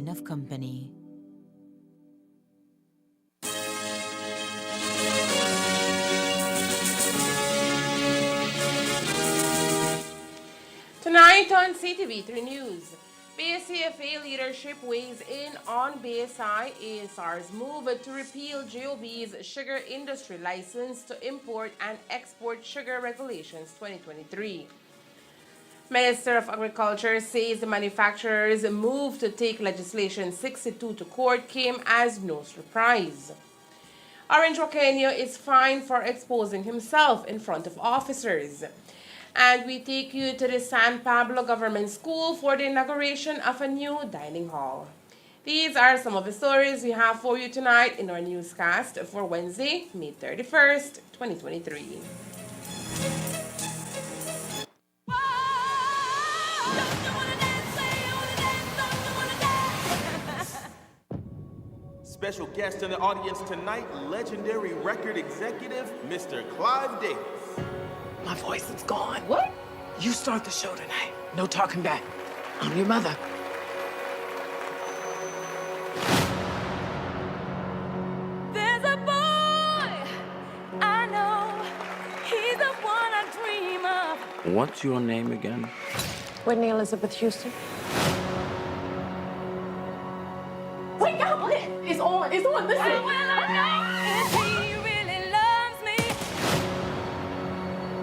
line of company. Tonight on CTV3 News, BSCFA leadership weighs in on BSI ASR's move to repeal GOB's sugar industry license to import and export sugar regulations 2023. Minister of Agriculture says the manufacturer's move to take legislation 62 to court came as no surprise. Orange Wakenya is fined for exposing himself in front of officers. And we take you to the San Pablo Government School for the inauguration of a new dining hall. These are some of the stories we have for you tonight in our newscast for Wednesday, May 31st, 2023. Special guest in the audience tonight, legendary record executive, Mr. Clive Davis. My voice is gone. What? You start the show tonight. No talking back. I'm your mother. There's a boy I know. He's the one I dream of. What's your name again? Whitney Elizabeth Houston. Wake up! It's on. It's on. Listen. How will I know if he really loves me?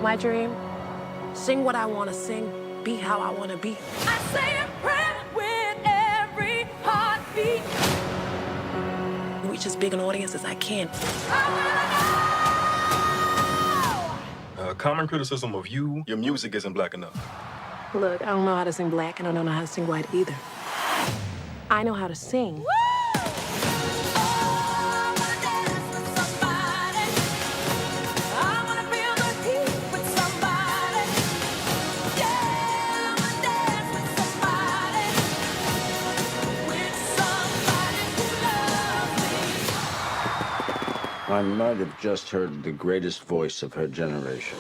My dream, sing what I want to sing, be how I want to be. I say a prayer with every heartbeat. Reach as big an audience as I can. Common criticism of you, your music isn't black enough. Look, I don't know how to sing black, and I don't know how to sing white either. I know how to sing. I might have just heard the greatest voice of her generation.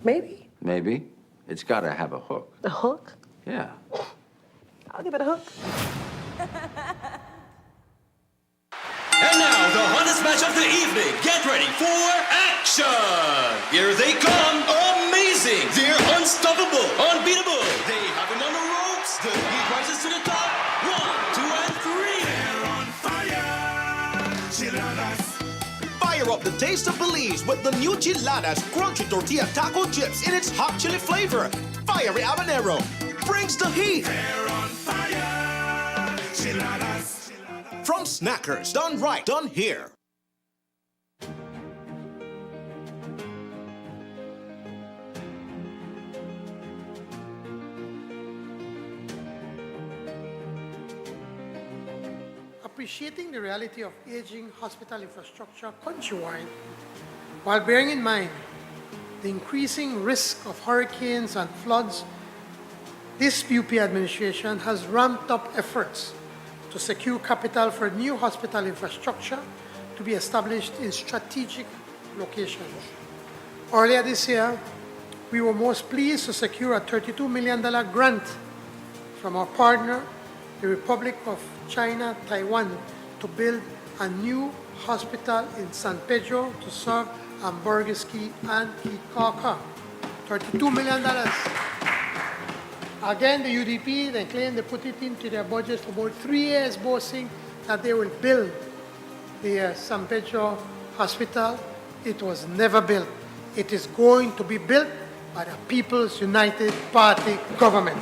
Maybe. Maybe. It's got to have a hook. A hook? Yeah. I'll give it a hook. And now, the hottest match of the evening. Get ready for action! Here they come. Amazing! They're unstoppable, unbeatable. They have him on the ropes. The heat rises to the top. 1, 2, and 3. They're on fire. Chiladas. Fire up the taste of Belize with the new Chiladas crunchy tortilla taco chips in its hot chili flavor. Fiery habanero brings the heat. They're on fire. Chiladas. From Snackers, done right, done here. Appreciating the reality of aging hospital infrastructure countrywide, while bearing in mind the increasing risk of hurricanes and floods, this PUP administration has ramped up efforts to secure capital for new hospital infrastructure to be established in strategic locations. Earlier this year, we were most pleased to secure a $32 million grant from our partner, the Republic of China, Taiwan, to build a new hospital in San Pedro to serve Ambergrisky and Kikaka. $32 million. Again, the UDP, they claim they put it into their budget for about 3 years, boasting that they will build the San Pedro Hospital. It was never built. It is going to be built by the People's United Party government.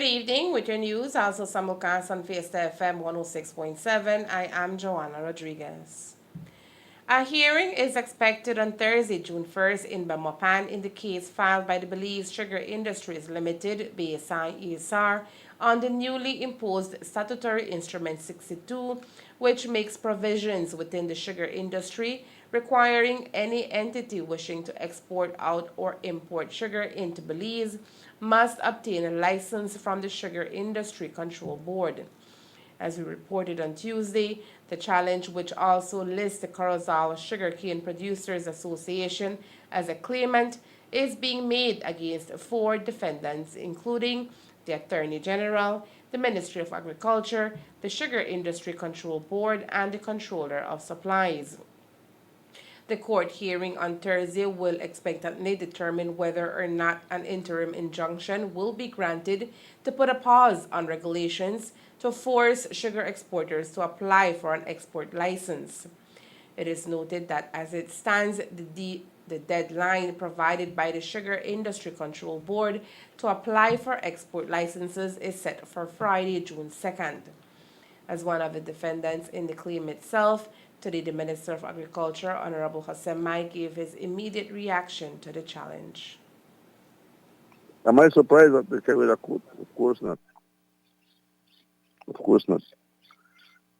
Good evening with your news, also simulcast on Fiesta FM 106.7. I am Joanna Rodriguez. A hearing is expected on Thursday, June 1st in Belmopan in the case filed by the Belize Sugar Industries Limited, BSI ESR, on the newly imposed Statutory Instrument 62, which makes provisions within the sugar industry requiring any entity wishing to export out or import sugar into Belize must obtain a license from the Sugar Industry Control Board. As we reported on Tuesday, the challenge, which also lists the Corozal Sugarcane Producers Association as a claimant, is being made against 4 defendants, including the Attorney General, the Ministry of Agriculture, the Sugar Industry Control Board, and the Controller of Supplies. The court hearing on Thursday will expectantly determine whether or not an interim injunction will be granted to put a pause on regulations to force sugar exporters to apply for an export license. It is noted that as it stands, the deadline provided by the Sugar Industry Control Board to apply for export licenses is set for Friday, June 2nd. As one of the defendants in the claim itself, today the Minister of Agriculture, Honorable Hassan Mai, gave his immediate reaction to the challenge. Am I surprised that they carried a court? Of course not. Of course not.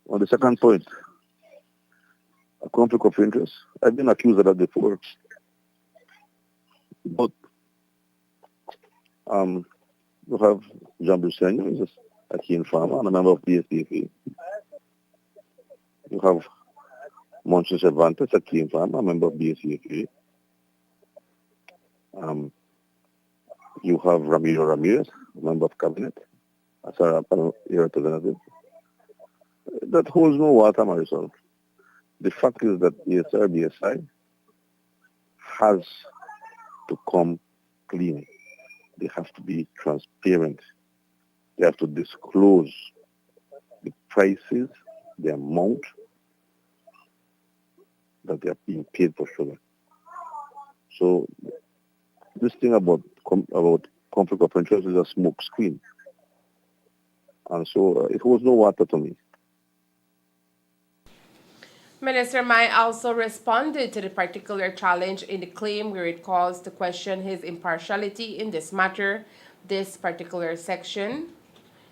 On the second point, a conflict of interest. I've been accused of that before. But you have Jean Bussenio, who's a keen farmer and a member of DSDFA. You have Monson Cervantes, a keen farmer, a member of BSCFA. You have Ramiro Ramirez, a member of cabinet, as a representative. That holds no water, Marisol. The fact is that ESR, BSI has to come clean. They have to be transparent. They have to disclose the prices, the amount that they are being paid for sugar. So this thing about conflict of interest is a smoke screen. And so it holds no water to me. Minister Mai also responded to the particular challenge in the claim where it calls to question his impartiality in this matter. This particular section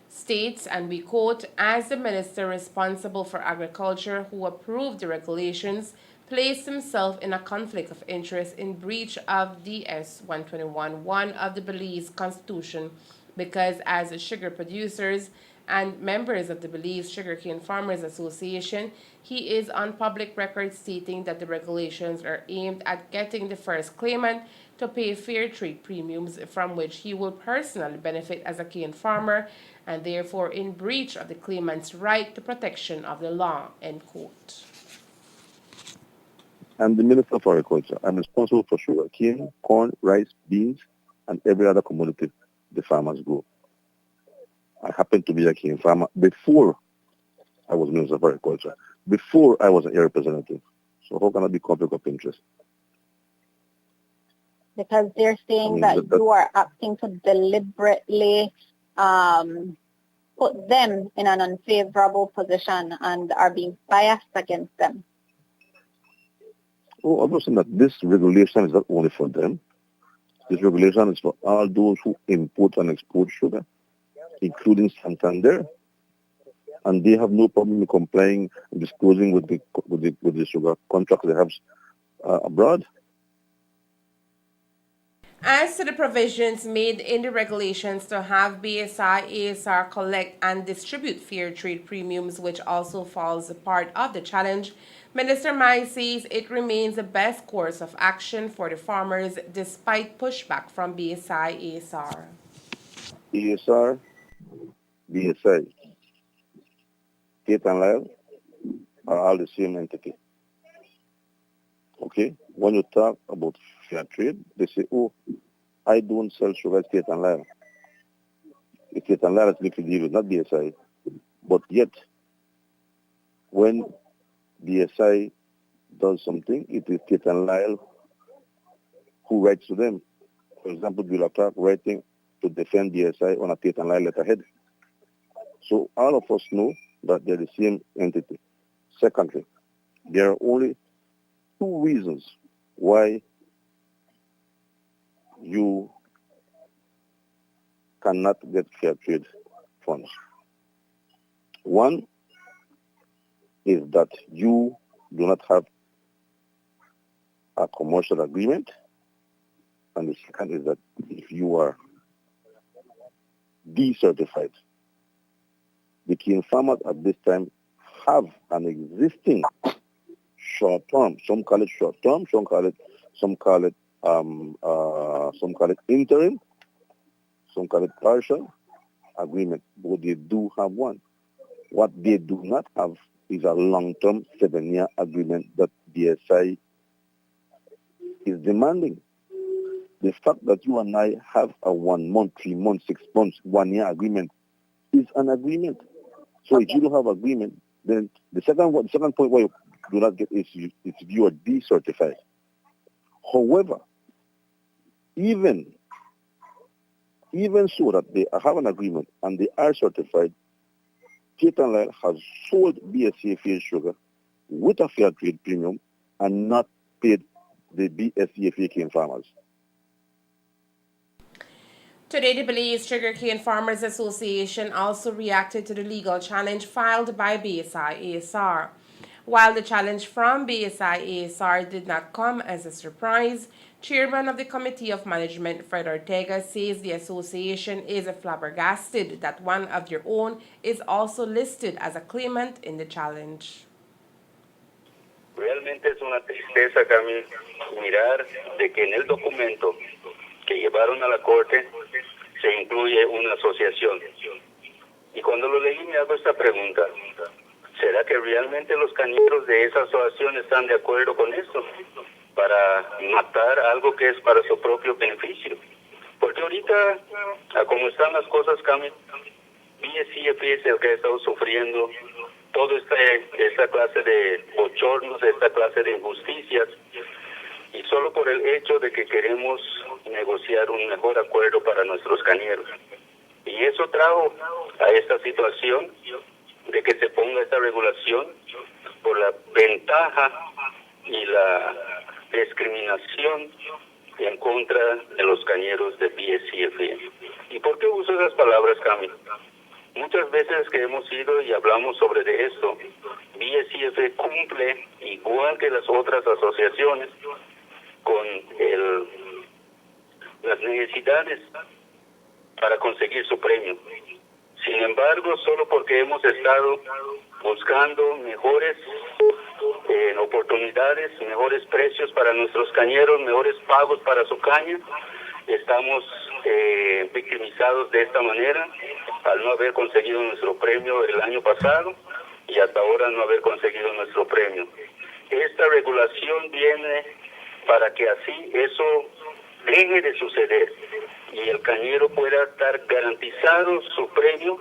states, and we quote, as the minister responsible for agriculture who approved the regulations placed himself in a conflict of interest in breach of DS 121.1 of the Belize Constitution because as sugar producers and members of the Belize Sugarcane Farmers Association, he is on public record stating that the regulations are aimed at getting the first claimant to pay fair trade premiums from which he will personally benefit as a cane farmer and therefore in breach of the claimant's right to protection of the law, end quote. I'm the Minister of Agriculture. I'm responsible for sugar cane, corn, rice, beans, and every other commodity the farmers grow. I happen to be a cane farmer before I was Minister of Agriculture, before I was an area representative. So how can I be conflict of interest? Because they're saying that you are acting to deliberately put them in an unfavorable position and are being biased against them. Oh, I'm not saying that this regulation is not only for them. This regulation is for all those who import and export sugar, including Santander, and they have no problem in complying and disclosing with the sugar contracts they have abroad. As to the provisions made in the regulations to have BSI, ASR collect and distribute fair trade premiums, which also falls a part of the challenge, Minister Mai says it remains the best course of action for the farmers despite pushback from BSI, ASR. ASR, BSI, State and Lyle are all the same entity. Okay? When you talk about fair trade, they say, oh, I don't sell sugar at State and Lyle. State and Lyle is making the deal with not BSI. But yet, when BSI does something, it is State and Lyle who writes to them. For example, Bill Clark writing to defend BSI on a patent lie letterhead. So all of us know that they're the same entity. Secondly, there are only two reasons why you cannot get fair trade funds. One is that you do not have a commercial agreement, and the second is that if you are decertified. The cane farmers at this time have an existing short-term. Some call it short-term. Some call it interim. Some call it partial agreement. But they do have one. What they do not have is a long-term 7-year agreement that BSI is demanding. The fact that you and I have a 1 month, 3 months, 6 months, 1 year agreement is an agreement. So if you don't have agreement, then the second point why you do not get is if you are decertified. However, even so that they have an agreement and they are certified, Patent Line has sold BSCFA sugar with a fair trade premium and not paid the BSCFA cane farmers. Today, the Belize Sugarcane Farmers Association also reacted to the legal challenge filed by BSI-ASR. While the challenge from BSI-ASR did not come as a surprise, Chairman of the Committee of Management, Fred Ortega, says the association is flabbergasted that one of their own is also listed as a claimant in the challenge. Realmente es una tristeza, Camille, mirar de que en el documento que llevaron a la corte se incluye una asociación. Y cuando lo leí me hago esta pregunta: ¿será que realmente los cañeros de esa asociación están de acuerdo con esto? Para matar algo que es para su propio beneficio. Porque ahorita, como están las cosas, Camille, BSCFA es el que ha estado sufriendo toda esta clase de bochornos, esta clase de injusticias, y solo por el hecho de que queremos negociar un mejor acuerdo para nuestros cañeros. Y eso trajo a esta situación de que se ponga esta regulación por la ventaja y la discriminación en contra de los cañeros de BSCFA. ¿Y por qué uso esas palabras, Camilo? Muchas veces que hemos ido y hablamos sobre de esto, BSCFA cumple, igual que las otras asociaciones, con las necesidades para conseguir su premio. Sin embargo, solo porque hemos estado buscando mejores oportunidades, mejores precios para nuestros cañeros, mejores pagos para su caña, estamos victimizados de esta manera al no haber conseguido nuestro premio el año pasado y hasta ahora no haber conseguido nuestro premio. Esta regulación viene para que así eso deje de suceder y el cañero pueda estar garantizado su premio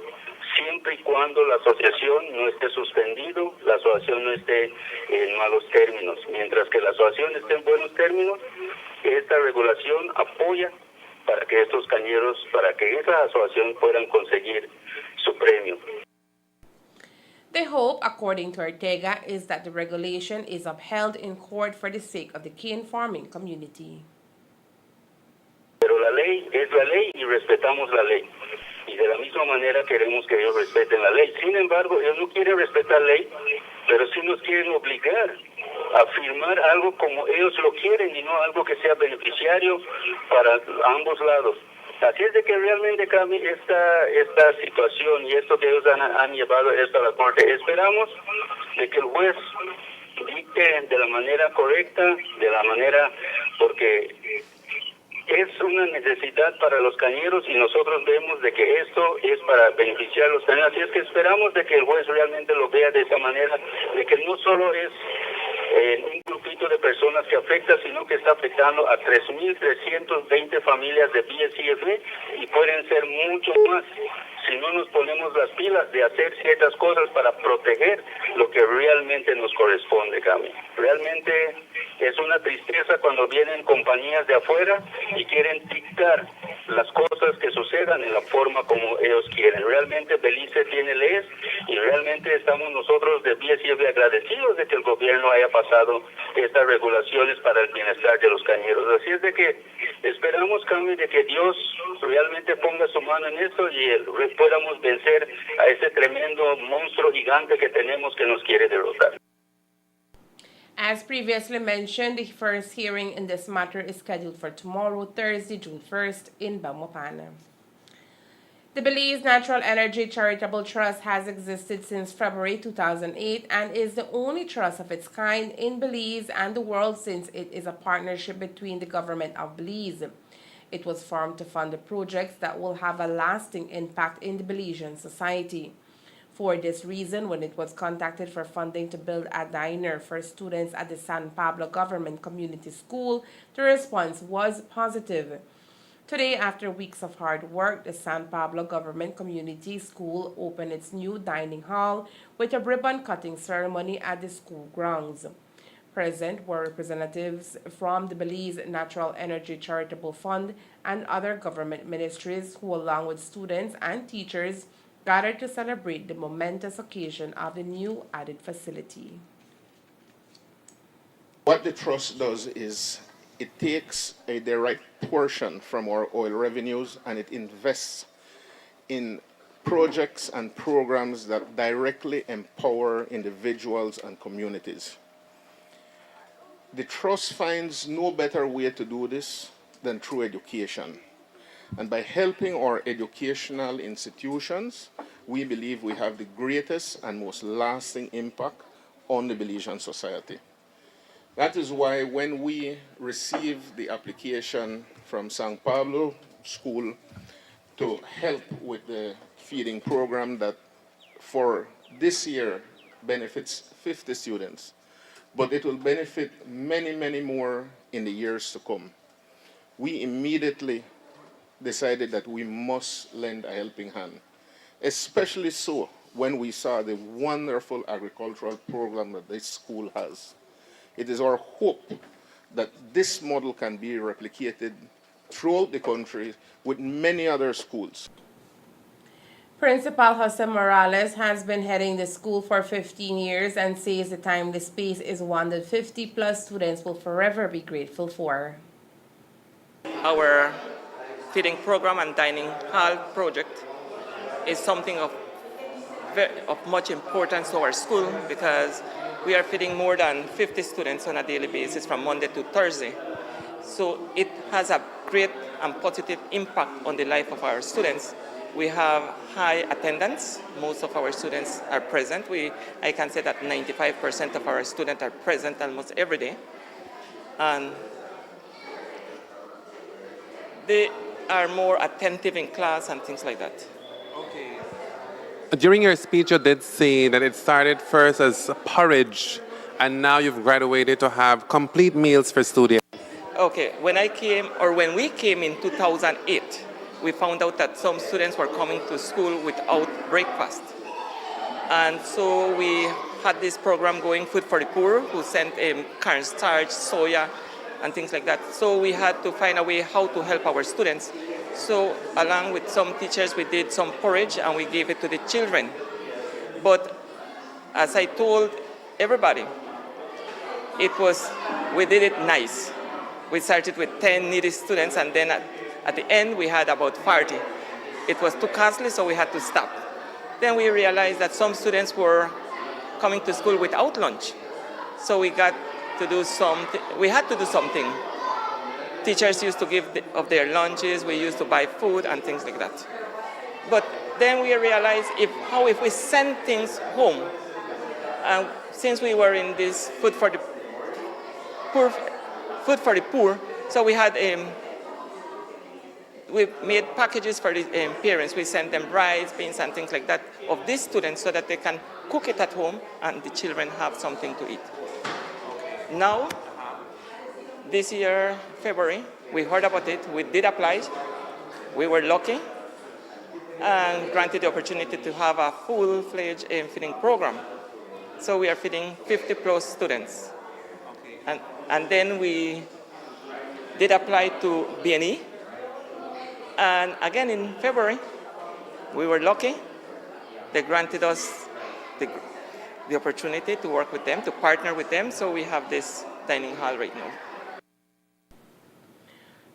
siempre y cuando la asociación no esté suspendido, la asociación no esté en malos términos. Mientras que la asociación esté en buenos términos, esta regulación apoya para que estos cañeros, para que esa asociación puedan conseguir su premio. The hope, according to Ortega, is that the regulation is upheld in court for the sake of the cane farming community. Pero la ley es la ley y respetamos la ley. Y de la misma manera queremos que ellos respeten la ley. Sin embargo, ellos no quieren respetar la ley, pero sí nos quieren obligar a firmar algo como ellos lo quieren y no algo que sea beneficiario para ambos lados. Así es de que realmente cambie esta situación y esto que ellos han llevado esto a la corte. Esperamos de que el juez dicte de la manera correcta, de la manera, porque es una necesidad para los cañeros y nosotros vemos de que esto es para beneficiar a los cañeros. Así es que esperamos de que el juez realmente lo vea de esa manera, de que no solo es un grupito de personas que afecta, sino que está afectando a 3.320 familias de BSCFA y pueden ser mucho más si no nos ponemos las pilas de hacer ciertas cosas para proteger lo que realmente nos corresponde, Cami. Realmente es una tristeza cuando vienen compañías de afuera y quieren dictar las cosas que sucedan en la forma como ellos quieren. Realmente Belice tiene leyes y realmente estamos nosotros de pie siempre agradecidos de que el gobierno haya pasado estas regulaciones para el bienestar de los cañeros. Así es de que esperamos, Cami, de que Dios realmente ponga su mano en esto y podamos vencer a ese tremendo monstruo gigante que tenemos que nos quiere derrotar. As previously mentioned, the first hearing in this matter is scheduled for tomorrow, Thursday, June 1st, in Belmopan. The Belize Natural Energy Charitable Trust has existed since February 2008 and is the only trust of its kind in Belize and the world since it is a partnership between the government of Belize. It was formed to fund the projects that will have a lasting impact in the Belizean society. For this reason, when it was contacted for funding to build a diner for students at the San Pablo Government Community School, the response was positive. Today, after weeks of hard work, the San Pablo Government Community School opened its new dining hall with a ribbon-cutting ceremony at the school grounds. Present were representatives from the Belize Natural Energy Charitable Fund and other government ministries who, along with students and teachers, gathered to celebrate the momentous occasion of the new added facility. What the trust does is it takes a direct portion from our oil revenues and it invests in projects and programs that directly empower individuals and communities. The trust finds no better way to do this than through education. And by helping our educational institutions, we believe we have the greatest and most lasting impact on the Belizean society. That is why when we received the application from San Pablo School to help with the feeding program that for this year benefits 50 students, but it will benefit many, many more in the years to come, we immediately decided that we must lend a helping hand, especially so when we saw the wonderful agricultural program that this school has. It is our hope that this model can be replicated throughout the country with many other schools. Principal Jose Morales has been heading the school for 15 years and says the timely space is one that 50-plus students will forever be grateful for. Our feeding program and dining hall project is something of much importance to our school because we are feeding more than 50 students on a daily basis from Monday to Thursday. So it has a great and positive impact on the life of our students. We have high attendance. Most of our students are present. I can say that 95% of our students are present almost every day. And they are more attentive in class and things like that. Okay. During your speech, you did say that it started first as porridge, and now you've graduated to have complete meals for students. Okay, when we came in 2008, we found out that some students were coming to school without breakfast. And so we had this program going, Food for the Poor, who sent cornstarch, soya, and things like that. So we had to find a way how to help our students. So along with some teachers, we did some porridge and we gave it to the children. But as I told everybody, we did it nice. We started with 10 needy students and then at the end we had about 40. It was too costly, so we had to stop. Then we realized that some students were coming to school without lunch. So we had to do something. Teachers used to give of their lunches, we used to buy food and things like that. But then we realized if we send things home, since we were in this food for the poor, so we had we made packages for the parents. We sent them rice, beans, and things like that of these students so that they can cook it at home and the children have something to eat. Now, this year, February, we heard about it. We did apply. We were lucky. and granted the opportunity to have a full-fledged feeding program. So we are feeding 50 plus students. And then we did apply to BNE. And again in February, we were lucky. They granted us the opportunity to work with them, to partner with them. So we have this dining hall right now.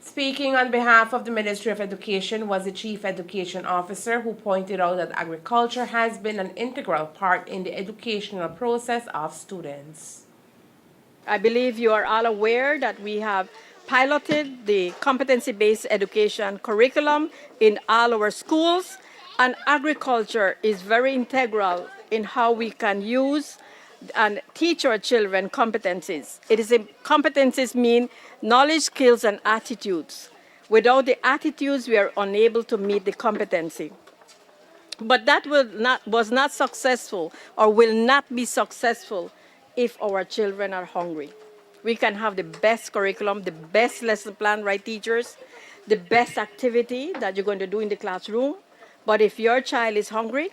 Speaking on behalf of the Ministry of Education was the Chief Education Officer, who pointed out that agriculture has been an integral part in the educational process of students. I believe you are all aware that we have piloted the competency-based education curriculum in all our schools, and agriculture is very integral in how we can use and teach our children competencies. Competencies mean knowledge, skills, and attitudes. Without the attitudes, we are unable to meet the competency. But that was not successful or will not be successful if our children are hungry. We can have the best curriculum, the best lesson plan, right, teachers, the best activity that you're going to do in the classroom. But if your child is hungry,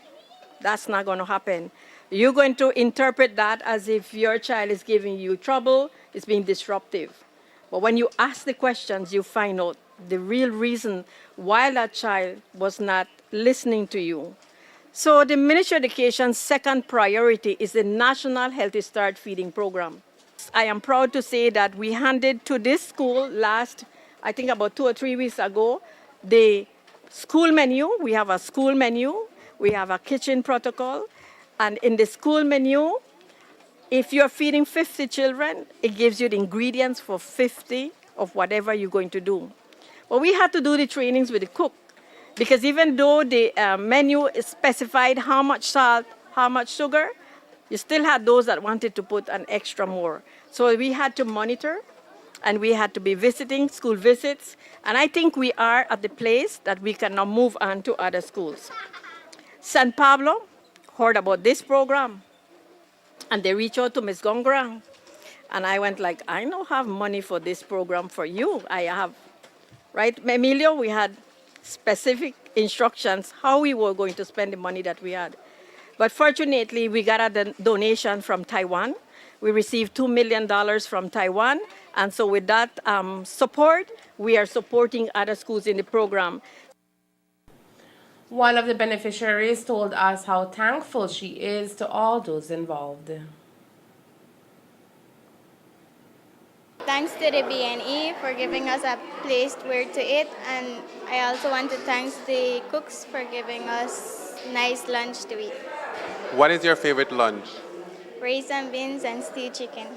that's not going to happen. You're going to interpret that as if your child is giving you trouble, it's being disruptive. But when you ask the questions, you find out the real reason why that child was not listening to you. So the Ministry of Education's second priority is the National Healthy Start Feeding Program. I am proud to say that we handed to this school I think about 2 or 3 weeks ago, the school menu. We have a school menu, we have a kitchen protocol, and in the school menu, if you're feeding 50 children, it gives you the ingredients for 50 of whatever you're going to do. But we had to do the trainings with the cook, because even though the menu specified how much salt, how much sugar, you still had those that wanted to put an extra more. So we had to monitor, and we had to be visiting school visits. And I think we are at the place that we can now move on to other schools. San Pablo heard about this program, and they reached out to Ms. Gongrang. And I went like, I don't have money for this program for you. I have, right, Emilio, we had specific instructions how we were going to spend the money that we had. But fortunately, we got a donation from Taiwan. We received $2 million from Taiwan. And so with that support, we are supporting other schools in the program. One of the beneficiaries told us how thankful she is to all those involved. Thanks to the BNE for giving us a place where to eat, and I also want to thank the cooks for giving us nice lunch to eat. What is your favorite lunch? Rice and beans and stewed chicken.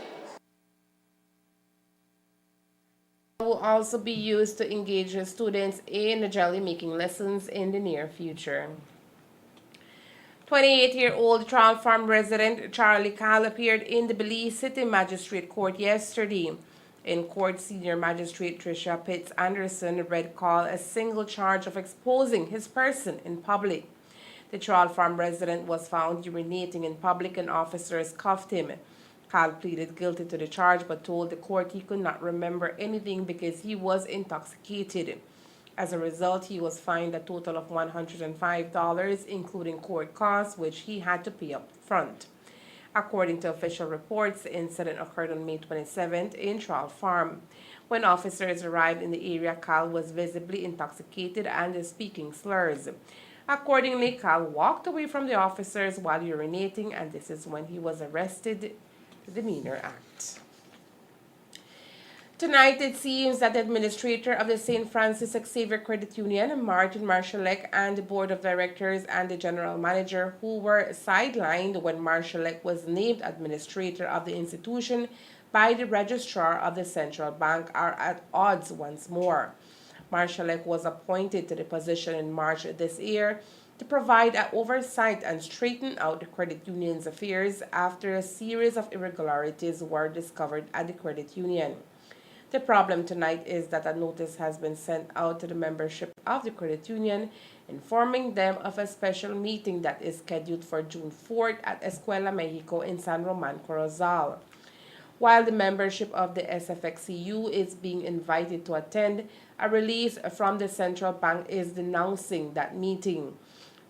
Will also be used to engage students in jelly making lessons in the near future. 28-year-old Trout Farm resident Charlie Cal appeared in the Belize City Magistrate Court yesterday. In court, Senior Magistrate Tricia Pitts Anderson read Cal a single charge of exposing his person in public. The Trout Farm resident was found urinating in public, and officers cuffed him. Cal pleaded guilty to the charge but told the court he could not remember anything because he was intoxicated. As a result, he was fined a total of $105, including court costs, which he had to pay up front. According to official reports, the incident occurred on May 27th in Trout Farm. When officers arrived in the area, Cal was visibly intoxicated and speaking slurs. Accordingly, Cal walked away from the officers while urinating, and this is when he was arrested. The Demeanor Act. Tonight, it seems that the administrator of the St. Francis Xavier Credit Union, Martin Marshallek, and the board of directors and the general manager, who were sidelined when Marshallek was named administrator of the institution by the registrar of the central bank, are at odds once more. Marshallek was appointed to the position in March this year to provide oversight and straighten out the credit union's affairs after a series of irregularities were discovered at the credit union. The problem tonight is that a notice has been sent out to the membership of the credit union informing them of a special meeting that is scheduled for June 4th at Escuela Mexico in San Roman Corozal. While the membership of the SFXCU is being invited to attend, a release from the central bank is denouncing that meeting.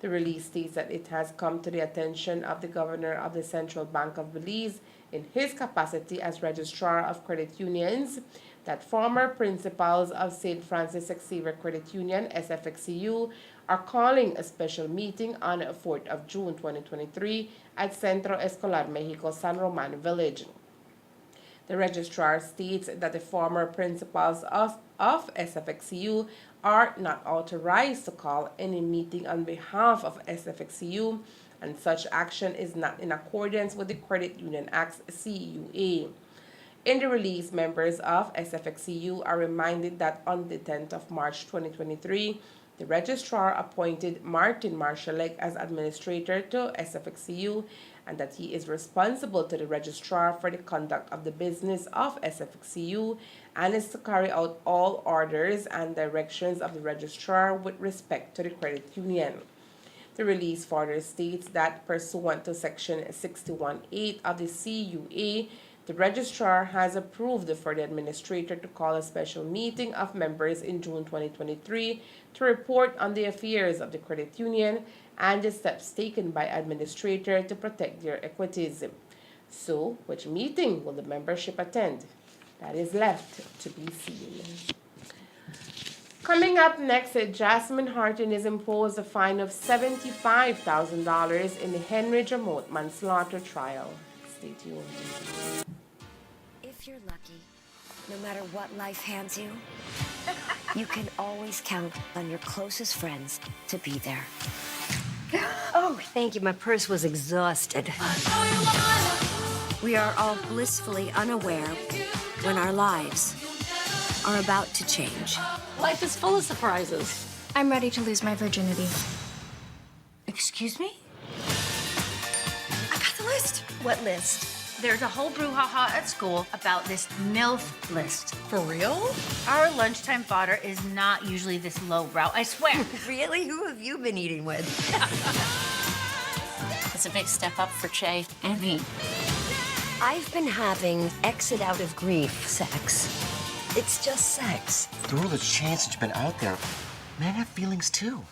The release states that it has come to the attention of the governor of the Central Bank of Belize in his capacity as Registrar of Credit Unions that former principals of St. Francis Xavier Credit Union, SFXCU, are calling a special meeting on 4th of June 2023 at Centro Escolar Mexico San Roman Village. The registrar states that the former principals of SFXCU are not authorized to call any meeting on behalf of SFXCU, and such action is not in accordance with the Credit Union Act's CUA. In the release, members of SFXCU are reminded that on the 10th of March 2023, the registrar appointed Martin Marshallek as administrator to SFXCU and that he is responsible to the registrar for the conduct of the business of SFXCU and is to carry out all orders and directions of the registrar with respect to the credit union. The release further states that pursuant to Section 61.8 of the CUA, the registrar has approved for the administrator to call a special meeting of members in June 2023 to report on the affairs of the credit union and the steps taken by administrator to protect their equities. So, which meeting will the membership attend? That is left to be seen. Coming up next, Jasmine Hartin is imposed a fine of $75,000 in the Henry Jamot manslaughter trial. Stay tuned. If you're lucky, no matter what life hands you, you can always count on your closest friends to be there. Oh, thank you. My purse was exhausted. We are all blissfully unaware when our lives are about to change. Life is full of surprises. I'm ready to lose my virginity. Excuse me? I got the list. What list? There's a whole brouhaha at school about this MILF list. For real? Our lunchtime fodder is not usually this lowbrow, I swear. Really? Who have you been eating with? It's a big step up for Che and me. I've been having exit out of grief sex. It's just sex. The world has changed since you've been out there. Men have feelings too.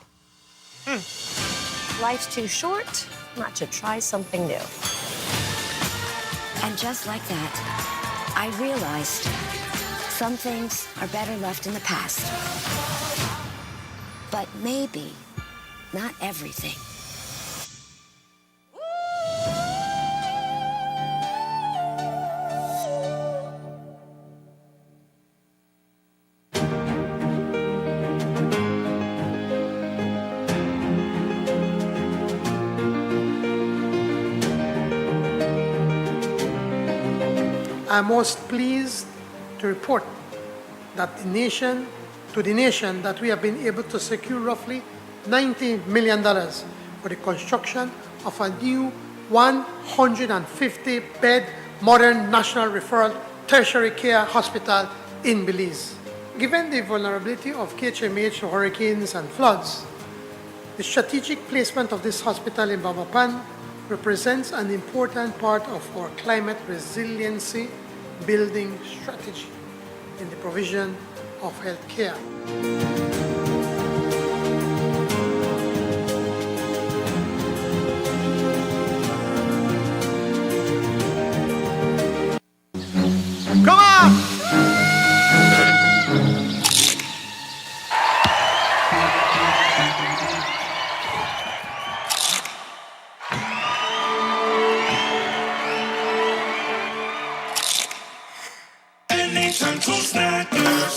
Life's too short not to try something new. And just like that, I realized some things are better left in the past. But maybe not everything. I'm most pleased to report that the nation that we have been able to secure roughly $90 million for the construction of a new 150-bed modern national referral tertiary care hospital in Belize. Given the vulnerability of KHMH to hurricanes and floods, the strategic placement of this hospital in Babapan represents an important part of our climate resiliency building strategy in the provision of health care. Come on!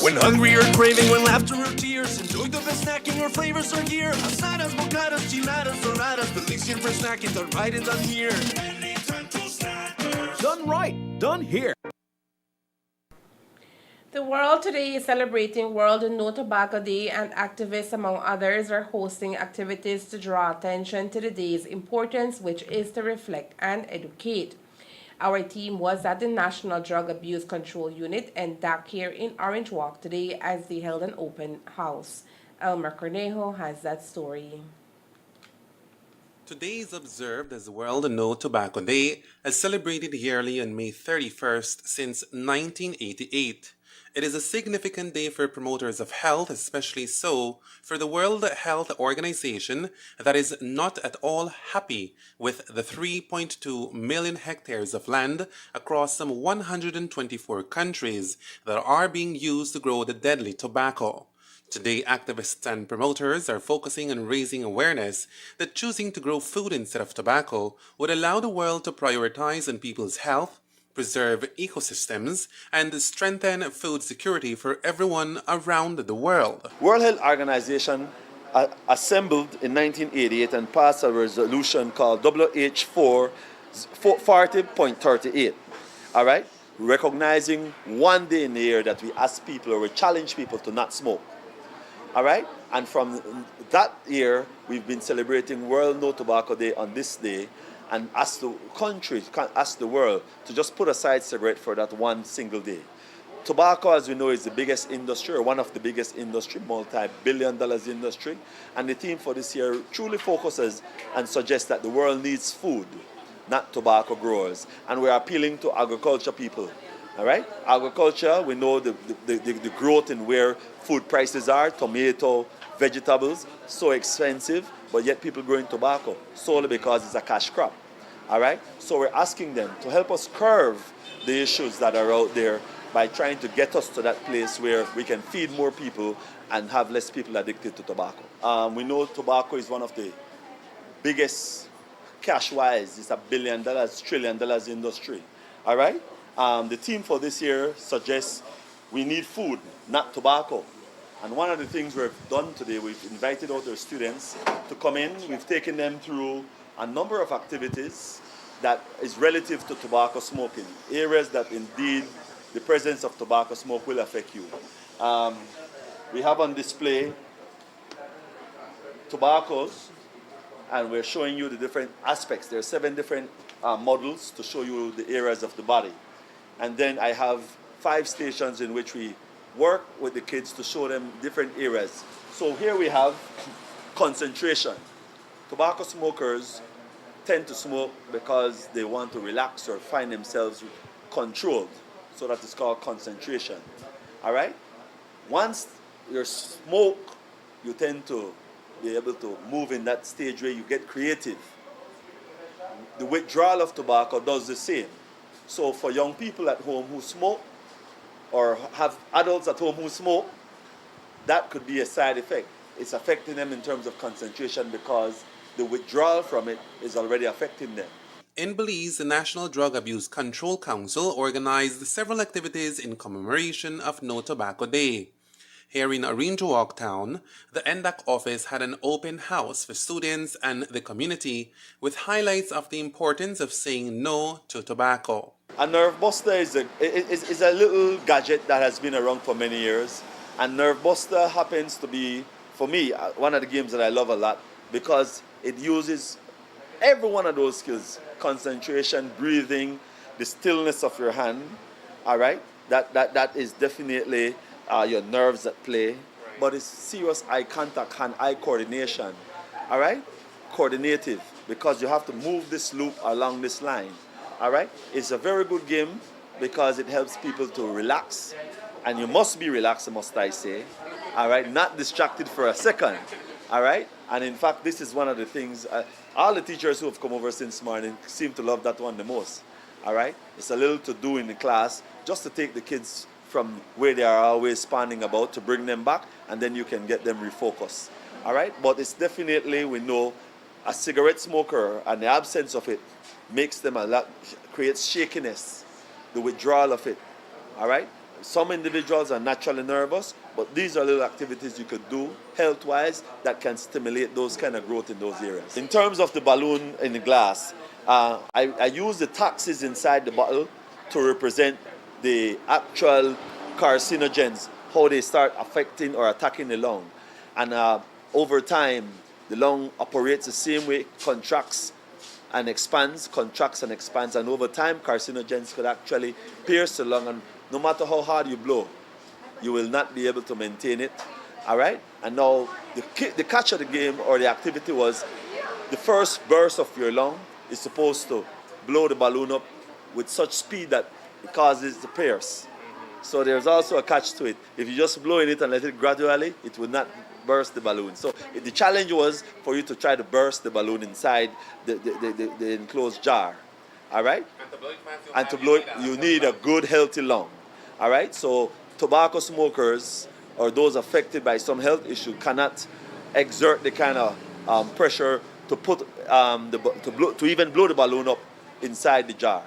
When hungry or craving, when laughter or tears, enjoy the best snacking or flavors are here. Asadas, bocadas, chiladas, doradas, delicious for snacking, done right and done here. Done right, done here. The world today is celebrating World No Tobacco Day, and activists, among others, are hosting activities to draw attention to the day's importance, which is to reflect and educate. Our team was at the National Drug Abuse Control Unit and DAC here in Orange Walk today as they held an open house. Elmer Cornejo has that story. Today is observed as World No Tobacco Day, as celebrated yearly on May 31st since 1988. It is a significant day for promoters of health, especially so for the World Health Organization that is not at all happy with the 3.2 million hectares of land across some 124 countries that are being used to grow the deadly tobacco. Today, activists and promoters are focusing on raising awareness that choosing to grow food instead of tobacco would allow the world to prioritize on people's health, preserve ecosystems, and strengthen food security for everyone around the world. World Health Organization assembled in 1988 and passed a resolution called WH4 40.38. All right? Recognizing one day in the year that we ask people or we challenge people to not smoke. All right? And from that year, we've been celebrating World No Tobacco Day on this day and ask the country, ask the world to just put aside cigarette for that one single day. Tobacco, as we know, is the biggest industry, or one of the biggest industry, multi-billion-dollar industry. And the theme for this year truly focuses and suggests that the world needs food, not tobacco growers. And we're appealing to agriculture people. All right? Agriculture, we know the growth in where food prices are, tomato, vegetables, so expensive, but yet people growing tobacco solely because it's a cash crop. All right? So we're asking them to help us curb the issues that are out there by trying to get us to that place where we can feed more people and have less people addicted to tobacco. We know tobacco is one of the biggest cash-wise. It's $1 billion, $1 trillion industry. All right? The theme for this year suggests we need food, not tobacco. And one of the things we've done today, we've invited out our students to come in. We've taken them through a number of activities that is relative to tobacco smoking, areas that indeed the presence of tobacco smoke will affect you. We have on display tobaccos, and we're showing you the different aspects. There are 7 different models to show you the areas of the body. And then I have 5 stations in which we work with the kids to show them different areas. So here we have concentration. Tobacco smokers tend to smoke because they want to relax or find themselves controlled. So that is called concentration. All right? Once you smoke, you tend to be able to move in that stage where you get creative. The withdrawal of tobacco does the same. So for young people at home who smoke, or have adults at home who smoke, that could be a side effect. It's affecting them in terms of concentration because the withdrawal from it is already affecting them. In Belize, the National Drug Abuse Control Council organized several activities in commemoration of No Tobacco Day. Here in Orinjawalk Town, the NDAC office had an open house for students and the community with highlights of the importance of saying no to tobacco. A nerve buster is a little gadget that has been around for many years. And nerve buster happens to be, for me, one of the games that I love a lot because it uses every one of those skills. Concentration, breathing, the stillness of your hand. All right? That is definitely your nerves at play. But it's serious eye contact, hand-eye coordination. All right? Coordinative, because you have to move this loop along this line. All right? It's a very good game because it helps people to relax. And you must be relaxed, must I say. All right? Not distracted for a second. All right? And in fact, this is one of the things, all the teachers who have come over since morning seem to love that one the most. All right? It's a little to do in the class just to take the kids from where they are always spanning about to bring them back, and then you can get them refocused. All right? But it's definitely, we know, a cigarette smoker and the absence of it makes them creates shakiness, the withdrawal of it. All right? Some individuals are naturally nervous, but these are little activities you could do health-wise that can stimulate those kind of growth in those areas. In terms of the balloon in the glass, I use the toxins inside the bottle to represent the actual carcinogens, how they start affecting or attacking the lung. And over time, the lung operates the same way, contracts and expands, contracts and expands, and over time, carcinogens could actually pierce the lung, and no matter how hard you blow, you will not be able to maintain it. All right? And now, the catch of the game or the activity was the first burst of your lung is supposed to blow the balloon up with such speed that it causes the pierce. So there's also a catch to it. If you just blow in it and let it gradually, it will not burst the balloon. So the challenge was for you to try to burst the balloon inside the enclosed jar. All right? And to blow it, you need a good, healthy lung. All right? So tobacco smokers or those affected by some health issue cannot exert the kind of pressure to put to even blow the balloon up inside the jar.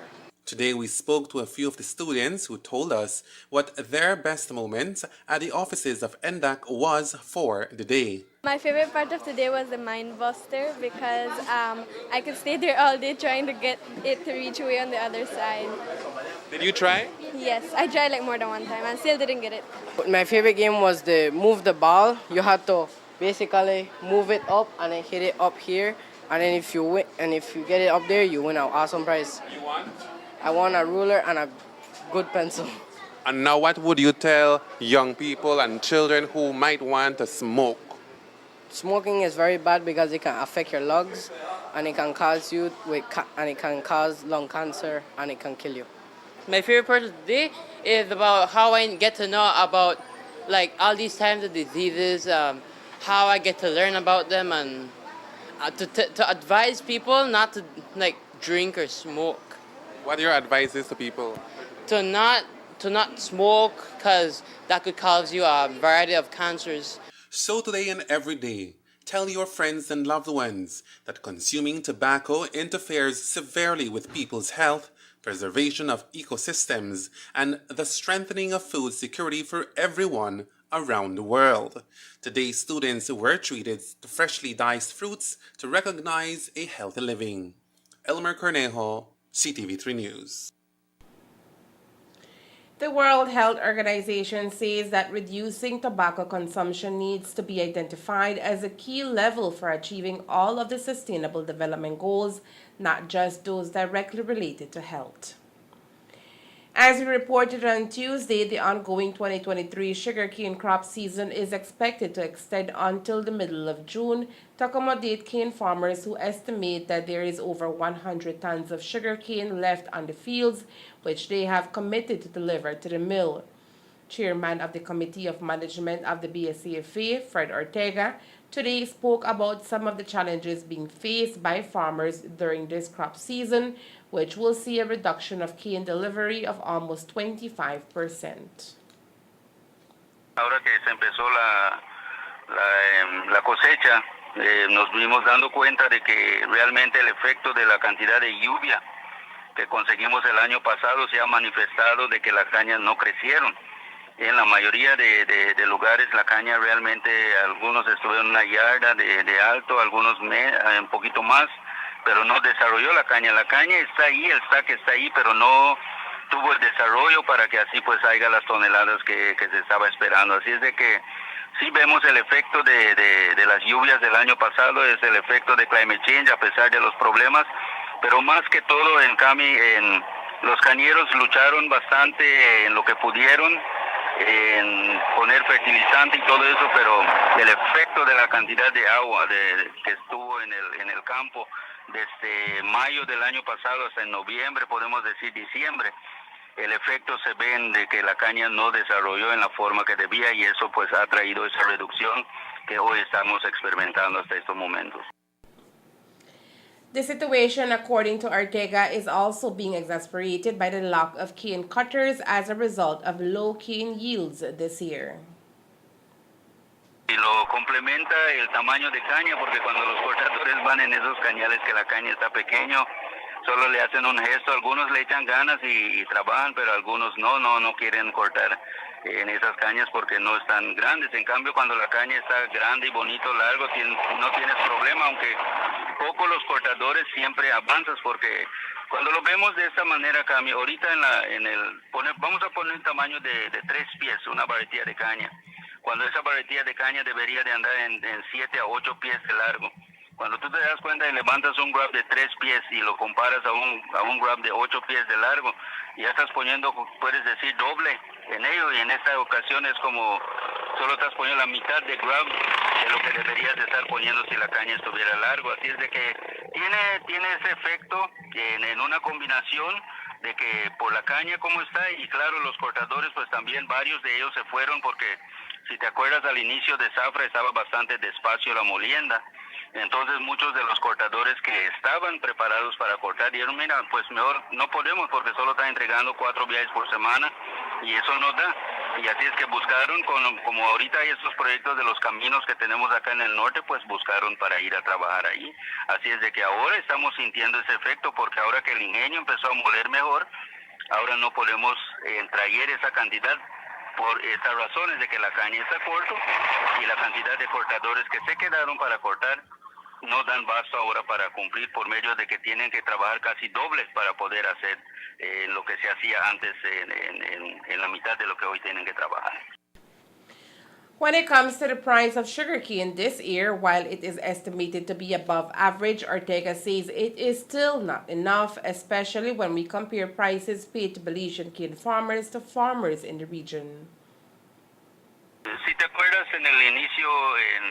Today we spoke to a few of the students who told us what their best moment at the offices of NDAC was for the day. My favorite part of today was the Mind Buster because I could stay there all day trying to get it to reach away on the other side. Did you try? Yes, I tried like more than one time and still didn't get it. My favorite game was the move the ball. You had to basically move it up and then hit it up here, and then if you win and if you get it up there, you win an awesome prize. You won? I won a ruler and a good pencil. And now what would you tell young people and children who might want to smoke? Smoking is very bad because it can affect your lungs and it can cause you and it can cause lung cancer and it can kill you. My favorite part of the day is about how I get to know about like all these types of diseases, how I get to learn about them, and to advise people not to like drink or smoke. What are your advices to people? To not smoke, because that could cause you a variety of cancers. So today and every day, tell your friends and loved ones that consuming tobacco interferes severely with people's health, preservation of ecosystems, and the strengthening of food security for everyone around the world. Today, students were treated to freshly diced fruits to recognize a healthy living. Elmer Cornejo, CTV3 News. The World Health Organization says that reducing tobacco consumption needs to be identified as a key level for achieving all of the Sustainable Development Goals, not just those directly related to health. As we reported on Tuesday, the ongoing 2023 sugarcane crop season is expected to extend until the middle of June to accommodate cane farmers who estimate that there is over 100 tons of sugarcane left on the fields, which they have committed to deliver to the mill. Chairman of the Committee of Management of the BSCFA, Fred Ortega, today spoke about some of the challenges being faced by farmers during this crop season, which will see a reduction of cane delivery of almost 25%. Ahora que se empezó la cosecha, nos vimos dando cuenta de que realmente el efecto de la cantidad de lluvia que conseguimos el año pasado se ha manifestado de que las cañas no crecieron. En la mayoría de lugares la caña realmente, algunos estuvieron en una yarda de alto, algunos un poquito más, pero no desarrolló la caña. La caña está ahí, el saque está ahí, pero no tuvo el desarrollo para que así pues haya las toneladas que se estaba esperando. Así es de que sí vemos el efecto de las lluvias del año pasado, es el efecto de climate change a pesar de los problemas, pero más que todo los cañeros lucharon bastante en lo que pudieron, en poner fertilizante y todo eso, pero el efecto de la cantidad de agua que estuvo en el campo desde mayo del año pasado hasta en noviembre, podemos decir diciembre, el efecto se ve de que la caña no desarrolló en la forma que debía y eso pues ha traído esa reducción que hoy estamos experimentando hasta estos momentos. The situation, according to Ortega, is also being exacerbated by the lack of cane cutters as a result of low cane yields this year. Y lo complementa el tamaño de caña, porque cuando los cortadores van en esos cañales que la caña está pequeño, solo le hacen un gesto, algunos le echan ganas y trabajan, pero algunos no quieren cortar en esas cañas porque no están grandes. En cambio, cuando la caña está grande y bonito, largo, no tienes problema, aunque poco los cortadores siempre avanzas, porque cuando lo vemos de esta manera, Cami, ahorita vamos a poner un tamaño de 3 pies, una barretilla de caña. Cuando esa barretilla de caña debería de andar en 7 a 8 pies de largo. Cuando tú te das cuenta y levantas un grab de 3 pies y lo comparas a un grab de 8 pies de largo, ya estás poniendo, puedes decir, doble en ello, y en esta ocasión es como solo estás poniendo la mitad de grab de lo que deberías de estar poniendo si la caña estuviera largo. Así es de que tiene ese efecto en una combinación de que por la caña como está, y claro, los cortadores pues también varios de ellos se fueron porque si te acuerdas al inicio de zafra estaba bastante despacio la molienda. Entonces muchos de los cortadores que estaban preparados para cortar dijeron, mira, pues mejor no podemos porque solo están entregando 4 viajes por semana y eso no da. Y así es que buscaron, como ahorita hay estos proyectos de los caminos que tenemos acá en el norte, pues buscaron para ir a trabajar ahí. Así es de que ahora estamos sintiendo ese efecto porque ahora que el ingenio empezó a moler mejor, ahora no podemos traer esa cantidad por estas razones de que la caña está corto y la cantidad de cortadores que se quedaron para cortar no dan basto ahora para cumplir, por medio de que tienen que trabajar casi doble para poder hacer lo que se hacía antes en la mitad de lo que hoy tienen que trabajar. When it comes to the price of sugarcane this year, while it is estimated to be above average, Ortega says it is still not enough, especially when we compare prices paid to Belizean cane farmers to farmers in the region. Si te acuerdas en el inicio,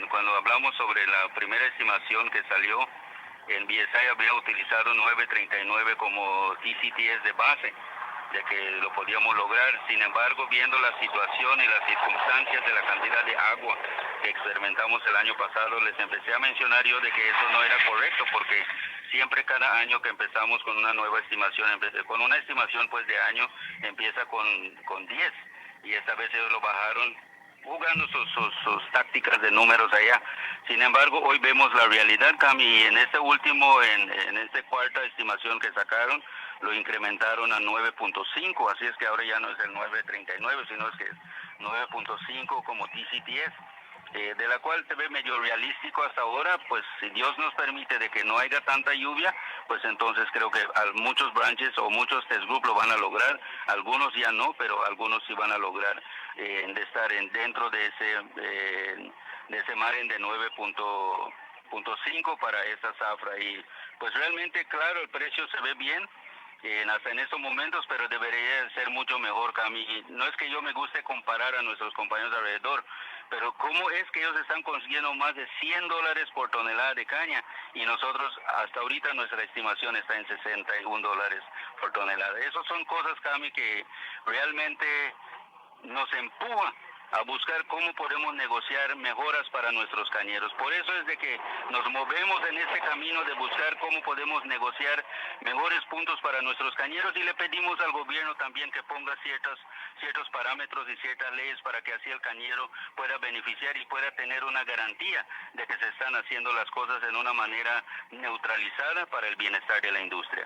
cuando hablamos sobre la primera estimación que salió, en BSI había utilizado 9.39 como TCTS de base, de que lo podíamos lograr. Sin embargo, viendo la situación y las circunstancias de la cantidad de agua que experimentamos el año pasado, les empecé a mencionar yo de que eso no era correcto, porque siempre cada año que empezamos con una nueva estimación, con una estimación pues de año, empieza con 10, y esta vez ellos lo bajaron jugando sus tácticas de números allá. Sin embargo, hoy vemos la realidad, Cami, y en este último, en esta cuarta estimación que sacaron, lo incrementaron a 9.5, así es que ahora ya no es el 9.39, sino es que es 9.5 como TCTS, de la cual se ve medio realístico hasta ahora. Pues si Dios nos permite de que no haya tanta lluvia, pues entonces creo que muchos branches o muchos test group lo van a lograr, algunos ya no, pero algunos sí van a lograr de estar dentro de ese margen de 9.5 para esa zafra. Y pues realmente, claro, el precio se ve bien hasta en estos momentos, pero debería ser mucho mejor, Cami. No es que yo me guste comparar a nuestros compañeros alrededor, pero ¿cómo es que ellos están consiguiendo más de $100 por tonelada de caña y nosotros hasta ahorita nuestra estimación está en $61 por tonelada? Esas son cosas, Cami, que realmente nos empuja a buscar cómo podemos negociar mejoras para nuestros cañeros. Por eso es de que nos movemos en este camino de buscar cómo podemos negociar mejores puntos para nuestros cañeros, y le pedimos al gobierno también que ponga ciertos parámetros y ciertas leyes para que así el cañero pueda beneficiar y pueda tener una garantía de que se están haciendo las cosas en una manera neutralizada para el bienestar de la industria.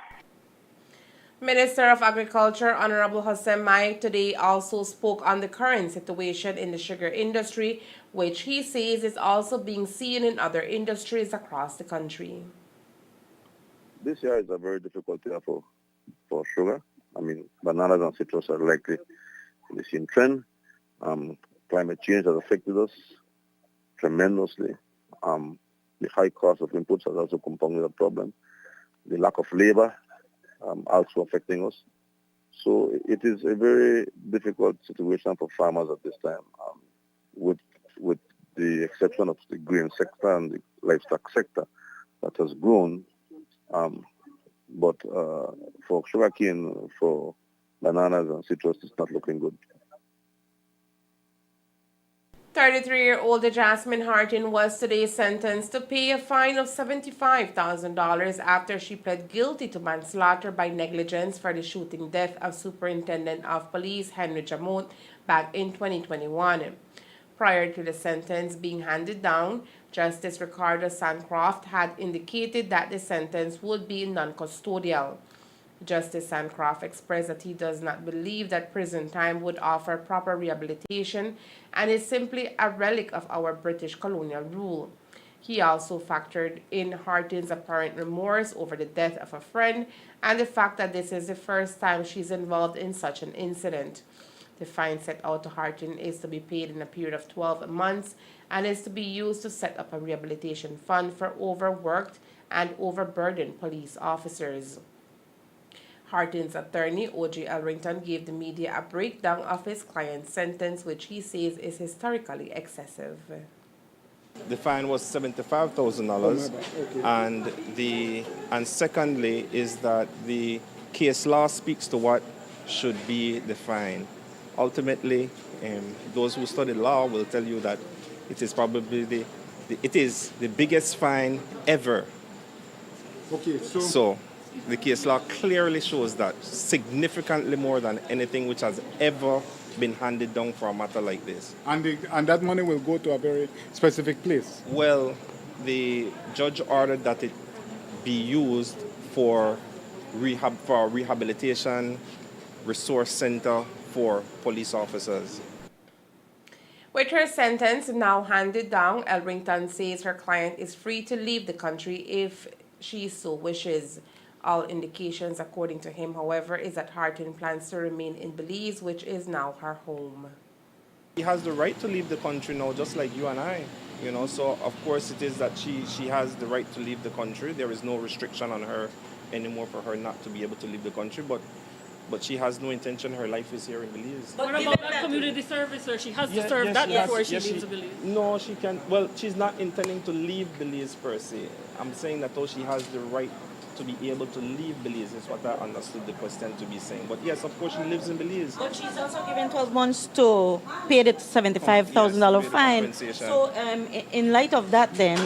Minister of Agriculture Honorable Hossein Mai today also spoke on the current situation in the sugar industry, which he says is also being seen in other industries across the country. This year is a very difficult year for sugar. I mean, bananas and citrus are likely in the same trend. Climate change has affected us tremendously. The high cost of inputs has also compounded the problem. The lack of labor also affecting us. So it is a very difficult situation for farmers at this time, with the exception of the grain sector and the livestock sector that has grown. But for sugarcane, for bananas and citrus, it's not looking good. 33-year-old Jasmine Hartin was today sentenced to pay a fine of $75,000 after she pled guilty to manslaughter by negligence for the shooting death of Superintendent of Police Henry Jamot back in 2021. Prior to the sentence being handed down, Justice Ricardo Sancroft had indicated that the sentence would be non-custodial. Justice Sancroft expressed that he does not believe that prison time would offer proper rehabilitation and is simply a relic of our British colonial rule. He also factored in Hartin's apparent remorse over the death of a friend and the fact that this is the first time she's involved in such an incident. The fine set out to Hartin is to be paid in a period of 12 months and is to be used to set up a rehabilitation fund for overworked and overburdened police officers. Hartin's attorney, O.J. Elrington, gave the media a breakdown of his client's sentence, which he says is historically excessive. The fine was $75,000, and secondly is that the case law speaks to what should be the fine. Ultimately, those who study law will tell you that it is probably it is the biggest fine ever. Okay, so the case law clearly shows that significantly more than anything which has ever been handed down for a matter like this. And that money will go to a very specific place? Well, the judge ordered that it be used for rehabilitation resource center for police officers. With her sentence now handed down, Elrington says her client is free to leave the country if she so wishes. All indications, according to him, however, is that Hartin plans to remain in Belize, which is now her home. She has the right to leave the country now, just like you and I. So of course it is that she has the right to leave the country. There is no restriction on her anymore for her not to be able to leave the country, but she has no intention. Her life is here in Belize. What about that community service, or she has to serve that before she leaves Belize? No, she can. Well, she's not intending to leave Belize per se. I'm saying that she has the right to be able to leave Belize is what I understood the question to be saying. But yes, of course, she lives in Belize. But she's also given 12 months to pay the $75,000 fine. So, in light of that, then,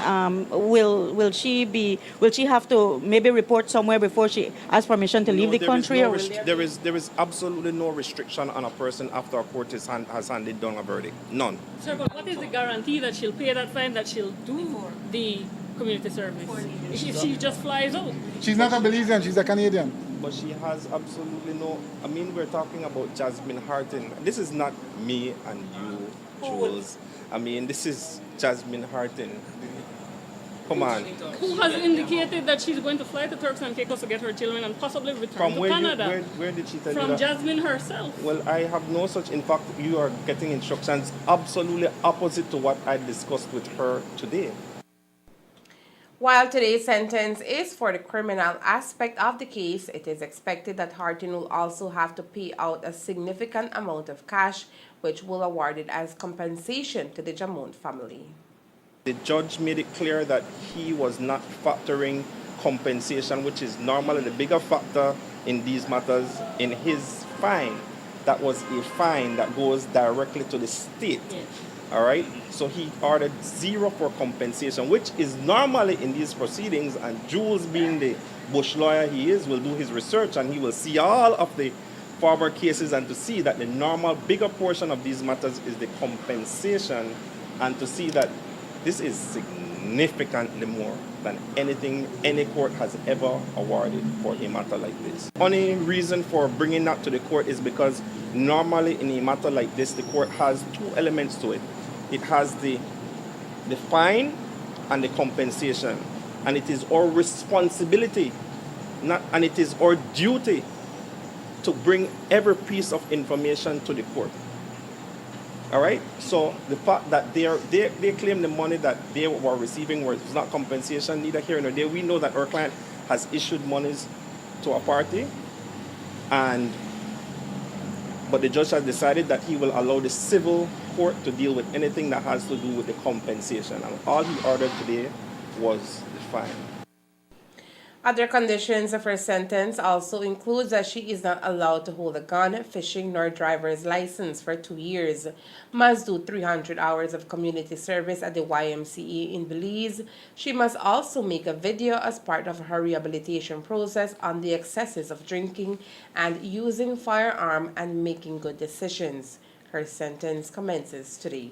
will she have to maybe report somewhere before she asks permission to leave the country? There is absolutely no restriction on a person after a court has handed down a verdict. None. Sir, but what is the guarantee that she'll pay that fine, that she'll do the community service if she just flies out? She's not a Belizean, she's a Canadian. But she has absolutely no... I mean, we're talking about Jasmine Hartin. This is not me and you, Jules. I mean, this is Jasmine Hartin. Come on. Who has indicated that she's going to fly to Turks and Caicos to get her children and possibly return to Canada? Where did she tell you that? From Jasmine herself. Well, I have no such... In fact, you are getting instructions absolutely opposite to what I discussed with her today. While today's sentence is for the criminal aspect of the case, it is expected that Hartin will also have to pay out a significant amount of cash, which will be awarded as compensation to the Jamont family. The judge made it clear that he was not factoring compensation, which is normally the bigger factor in these matters, in his fine. That was a fine that goes directly to the state. Yes. All right, so he ordered zero for compensation, which is normally in these proceedings, and Jules, being the Bush lawyer he is, will do his research and he will see all of the former cases and to see that the normal bigger portion of these matters is the compensation, and to see that this is significantly more than anything any court has ever awarded for a matter like this. Only reason for bringing that to the court is because normally in a matter like this, the court has two elements to it. It has the fine and the compensation, and it is our responsibility, and it is our duty to bring every piece of information to the court. All right. So the fact that they claim the money that they were receiving was not compensation, neither here nor there. We know that our client has issued monies to a party, but the judge has decided that he will allow the civil court to deal with anything that has to do with the compensation. And all he ordered today was the fine. Other conditions of her sentence also includes that she is not allowed to hold a gun, fishing, nor driver's license for 2 years, must do 300 hours of community service at the YMCA in Belize. She must also make a video as part of her rehabilitation process on the excesses of drinking and using firearm and making good decisions. Her sentence commences today.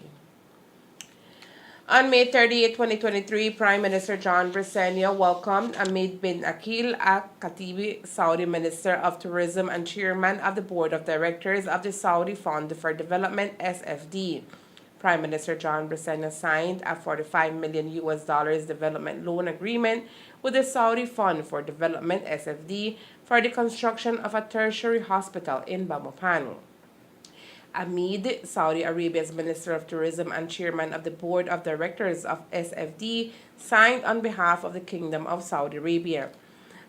On May 30, 2023, Prime Minister John Brisenia welcomed Hamid bin Akil Al-Khatib, Saudi Minister of Tourism and Chairman of the Board of Directors of the Saudi Fund for Development, SFD. Prime Minister John Brisenia signed a $45 million development loan agreement with the Saudi Fund for Development, SFD, for the construction of a tertiary hospital in Bamopano. Hamid, Saudi Arabia's Minister of Tourism and Chairman of the Board of Directors of SFD, signed on behalf of the Kingdom of Saudi Arabia.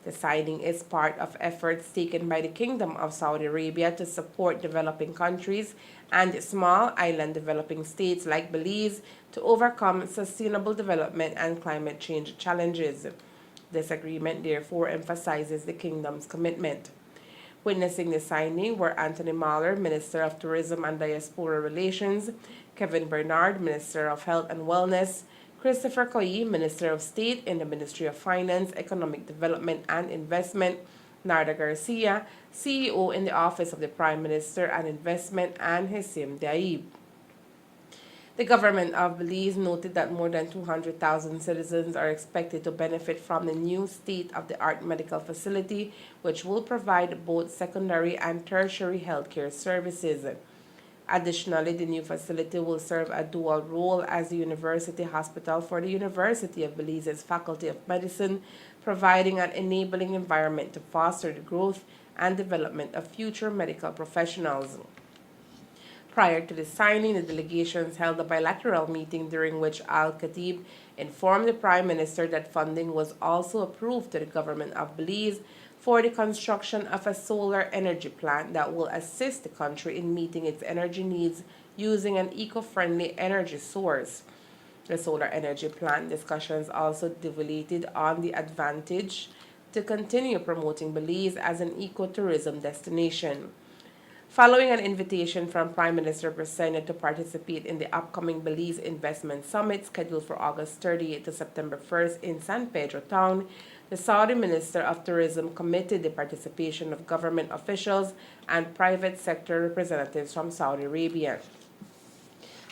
The signing is part of efforts taken by the Kingdom of Saudi Arabia to support developing countries and small island developing states like Belize to overcome sustainable development and climate change challenges. This agreement therefore emphasizes the Kingdom's commitment. Witnessing the signing were Anthony Mahler, Minister of Tourism and Diaspora Relations, Kevin Bernard, Minister of Health and Wellness, Christopher Koyi, Minister of State in the Ministry of Finance, Economic Development and Investment, Narda Garcia, CEO in the Office of the Prime Minister and Investment, and Hessim Daib. The government of Belize noted that more than 200,000 citizens are expected to benefit from the new state-of-the-art medical facility, which will provide both secondary and tertiary healthcare services. Additionally, the new facility will serve a dual role as a university hospital for the University of Belize's Faculty of Medicine, providing an enabling environment to foster the growth and development of future medical professionals. Prior to the signing, the delegations held a bilateral meeting during which Al-Khatib informed the Prime Minister that funding was also approved to the government of Belize for the construction of a solar energy plant that will assist the country in meeting its energy needs using an eco-friendly energy source. The solar energy plant discussions also deviated on the advantage to continue promoting Belize as an ecotourism destination. Following an invitation from Prime Minister Brasenia to participate in the upcoming Belize Investment Summit scheduled for August 30th to September 1st in San Pedro town, the Saudi Minister of Tourism committed the participation of government officials and private sector representatives from Saudi Arabia.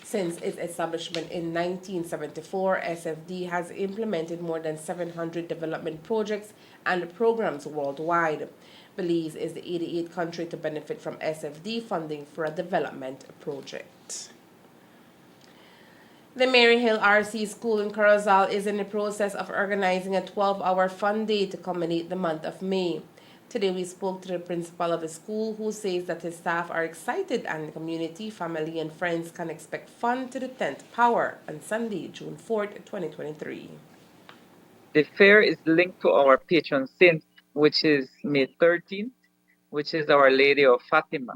Since its establishment in 1974, SFD has implemented more than 700 development projects and programs worldwide. Belize is the 88th country to benefit from SFD funding for a development project. The Maryhill RC School in Corozal is in the process of organizing a 12-hour fun day to culminate the month of May. Today we spoke to the principal of the school, who says that his staff are excited and the community, family, and friends can expect fun to the 10th power on Sunday, June 4th, 2023. The fair is linked to our patron saint, which is May 13th, which is Our Lady of Fatima.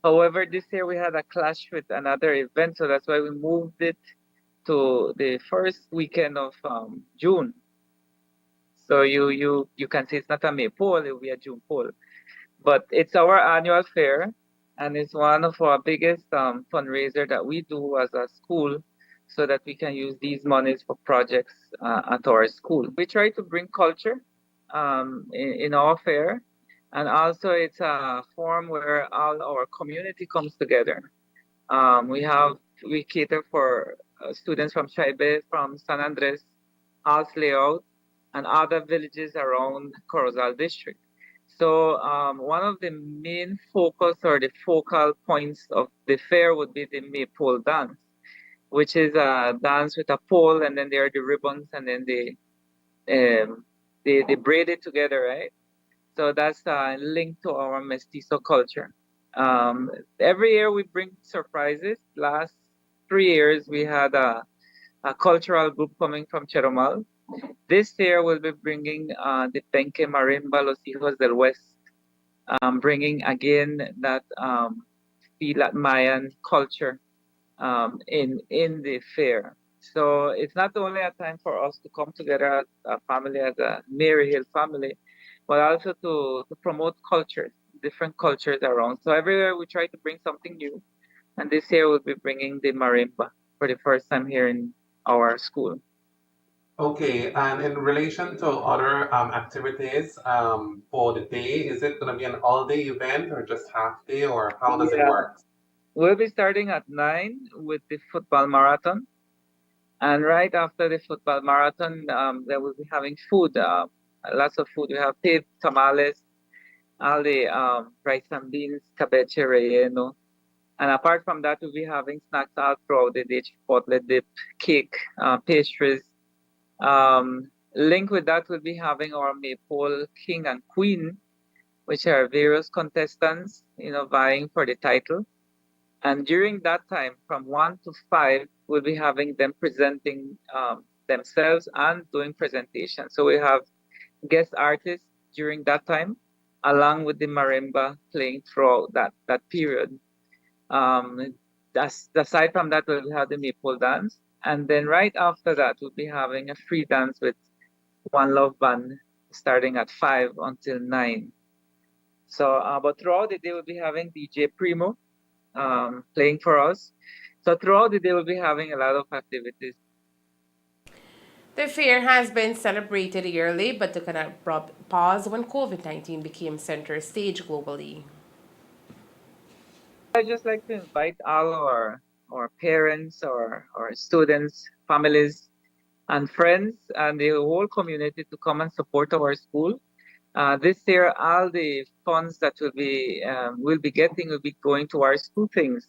However, this year we had a clash with another event, so that's why we moved it to the first weekend of June. So you can say it's not a May pole, it will be a June pole. But it's our annual fair, and it's one of our biggest fundraiser that we do as a school, so that we can use these monies for projects at our school. We try to bring culture in our fair, and also it's a forum where all our community comes together. We cater for students from Chaibe, from San Andres, House Layout, and other villages around Corozal district. So one of the main focus or the focal points of the fair would be the maypole dance, which is a dance with a pole, and then there are the ribbons, and then they braid it together, right? So that's linked to our mestizo culture. Every year we bring surprises. Last 3 years we had a cultural group coming from Cheromal. This year we'll be bringing the Penque Marimba Los Hijos del West, bringing again that Filat Mayan culture in the fair. So it's not only a time for us to come together as a family, as a Maryhill family, but also to promote cultures, different cultures around. So everywhere we try to bring something new. And this year we'll be bringing the marimba for the first time here in our school. Okay, and in relation to other activities for the day, is it going to be an all-day event or just half day, or how does it work? We'll be starting at 9 with the football marathon. And right after the football marathon, then we'll be having food, lots of food. We have paved tamales, all the rice and beans, cabeche relleno. And apart from that, we'll be having snacks all throughout the day, chipotle dip, cake, pastries. Linked with that, we'll be having our maypole king and queen, which are various contestants, vying for the title. And during that time, from 1 to 5, we'll be having them presenting themselves and doing presentations. So we have guest artists during that time, along with the marimba playing throughout that period. Aside from that, we'll have the maple dance. And then right after that, we'll be having a free dance with One Love Band starting at 5 until 9. So, but throughout the day, we'll be having DJ Primo playing for us. So throughout the day, we'll be having a lot of activities. The fair has been celebrated yearly but took an abrupt pause when COVID-19 became center stage globally. I'd just like to invite all our parents, our students, families, and friends, and the whole community to come and support our school. This year, all the funds that we'll be getting will be going to our school things.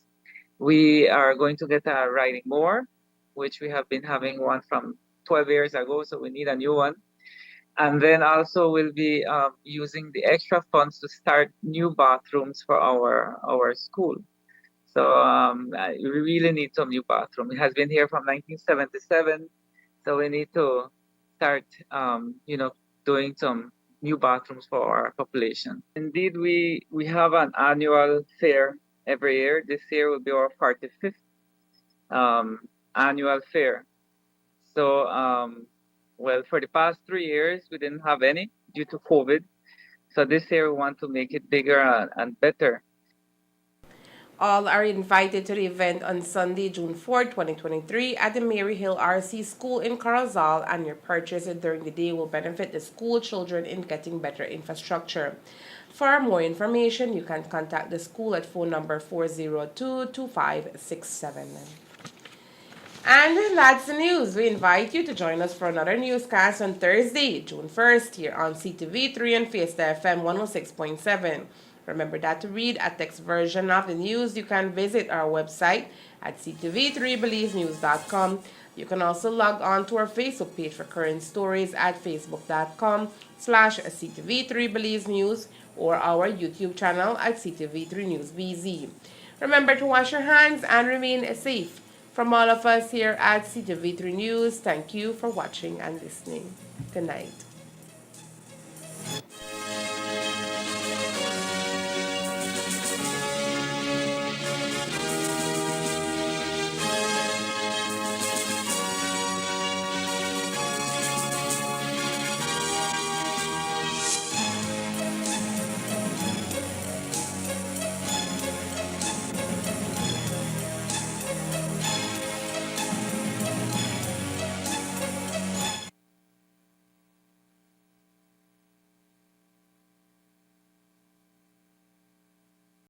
We are going to get a riding mower, which we have been having one from 12 years ago, so we need a new one. And then also we'll be using the extra funds to start new bathrooms for our school. So we really need some new bathroom. It has been here from 1977, so we need to start, doing some new bathrooms for our population. Indeed, we have an annual fair every year. This year will be our 45th annual fair. So, well, for the past 3 years, we didn't have any due to COVID. So this year, we want to make it bigger and better. All are invited to the event on Sunday, June 4, 2023 at the Mary Hill RC School in Corozal, and your purchase during the day will benefit the school children in getting better infrastructure. For more information, you can contact the school at phone number 402-2567. And that's the news. We invite you to join us for another newscast on Thursday, June 1st, here on CTV3 and Fiesta FM 106.7. Remember that to read a text version of the news, you can visit our website at ctv3believenews.com. You can also log on to our Facebook page for current stories at facebook.com/ctv3believenews or our YouTube channel at ctv3newsbz. Remember to wash your hands and remain safe. From all of us here at CTV3 News, thank you for watching and listening. Good night.